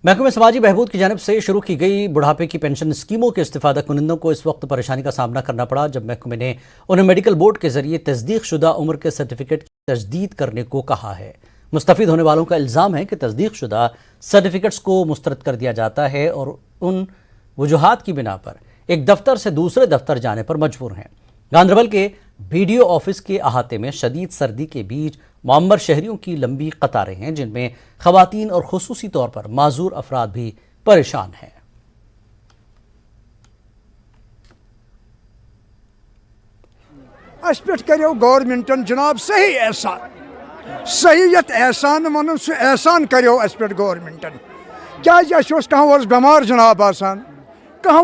महकमे समाजी बहबूद की जानिब से शुरू की गई बुढ़ापे की पेंशन स्कीमों के इस्तिफादा कुनिंदों को इस वक्त परेशानी का सामना करना पड़ा जब महकमे ने उन्हें मेडिकल बोर्ड के जरिए तस्दीक शुदा उम्र के सर्टिफिकेट की तजदीद करने को कहा है। मुस्तफीद होने वालों का इल्ज़ाम है कि तस्दीक शुदा सर्टिफिकेट्स को मुस्तरद कर दिया जाता है और उन वजूहात की बिना पर एक दफ्तर से दूसरे दफ्तर जाने पर मजबूर हैं। गांधरबल के बीडीओ ऑफिस के अहाते में शदीद सर्दी के बीच मुअम्मर शहरियों की लंबी कतारें हैं, जिनमें खवातीन और खुसूसी तौर पर माजूर अफराद भी परेशान हैं। अस पे करो गवर्नमेंटन जनाब सही एहसान सहीयत एहसान वन सह एहसान करो अस पे गवर्नमेंटन क्या कह बेमार जनाब आसान कह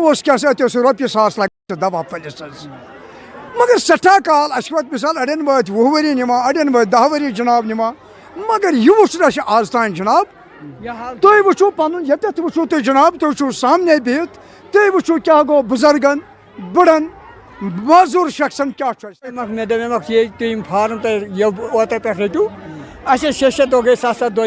रोपये सास लग दवा फलिस मगर सठा काल अत मिसाल अड़न वात 20 वरी निमा अड़न वात 10 वरी जनाब निमा मगर यह वुच आज तान जनाब तुम वो पन ये वो तुम जनाब तुम सामने बिहत तुम वो क्या गो बुजुर्गन बुढ़न माजूर शख्सन क्या मे दप ये तुम फार्म ओत पे रटू अस 6 दो गई 7 दो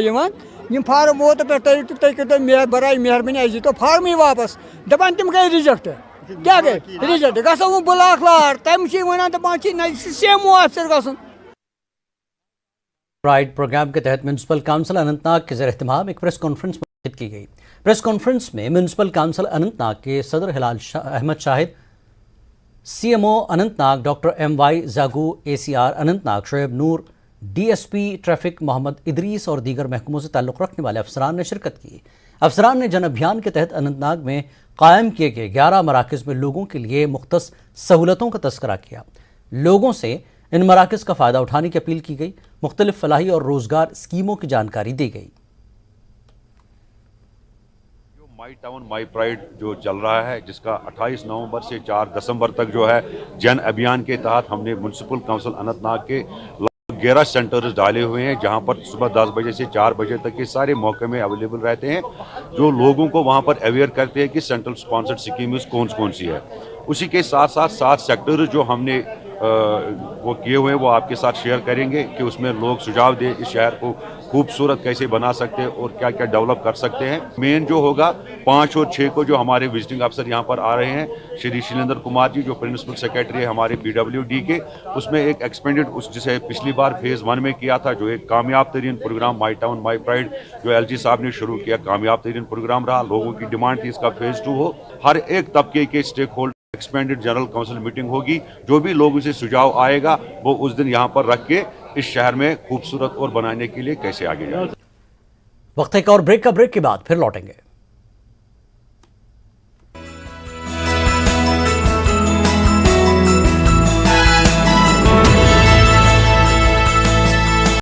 फार्म ओत पे तुम करो बराए मेहरबानी अस दीतो फार्म ही वापस दपान तम गई रिजेक्ट क्या गई रिजेक्ट गो ब्लाक लार तम वन दपान सेम ऑफिसर गसन। प्राइड प्रोग्राम के तहत म्यूनसिपल काउंसिल अनंतनाग के ज़ेर एहतमाम एक प्रेस कॉन्फ्रेंस मुनक़िद की गई। प्रेस कॉन्फ्रेंस में म्यूनसिपल काउंसिल अनंतनाग के सदर Hilal Ahmad Shahid, CMO Anantnag doctor MY Jagoo, ACR Anantnag Shoaib Noor, DSP traffic Mohammad Idrees और दीगर महकमों से ताल्लुक़ रखने वाले अफसरान ने शिरकत की। अफसरान ने जन अभियान के तहत अनंतनाग में कायम किए गए 11 मराकज़ में लोगों के लिए मुख्तस सहूलतों का तज़किरा किया। लोगों से इन मराकज़ का फ़ायदा उठाने की अपील की गई। मुख्तलिफ फलाही और रोज़गार स्कीमों की जानकारी दी गई। माई टाउन माई प्राइड जो चल रहा है, जिसका 28 नवंबर से 4 दिसंबर तक जो है जन अभियान के तहत हमने म्यूनसिपल काउंसिल अनंतनाग के 11 सेंटर्स डाले हुए हैं, जहां पर सुबह 10 बजे से 4 बजे तक के सारे मौके में अवेलेबल रहते हैं, जो लोगों को वहां पर अवेयर करते हैं कि सेंट्रल स्पॉन्सर्ड स्कीम्स कौन सी है। उसी के साथ साथ 7 सेक्टर जो हमने वो किए हुए हैं वो आपके साथ शेयर करेंगे कि उसमें लोग सुझाव दें इस शहर को खूबसूरत कैसे बना सकते हैं और क्या क्या डेवलप कर सकते हैं। मेन जो होगा 5 और 6 को जो हमारे विजिटिंग अफसर यहाँ पर आ रहे हैं, श्री शैलेंद्र कुमार जी जो प्रिंसिपल सेक्रेटरी है हमारे PWD के, उसमें एक एक्सपेंडेड जिसे पिछली बार फेज़ 1 में किया था, जो एक कामयाब तरीन programme my town my pride जो LG साहब ने शुरू किया, कामयाब तरीन प्रोग्राम रहा। लोगों की डिमांड थी इसका फेज़ 2 हो। हर एक तबके के stakeholder expanded general council meeting होगी, जो भी लोगों से सुझाव आएगा वो उस दिन यहाँ पर रख के इस शहर में खूबसूरत और बनाने के लिए कैसे आगे जाए। वक्त एक और ब्रेक के बाद फिर लौटेंगे।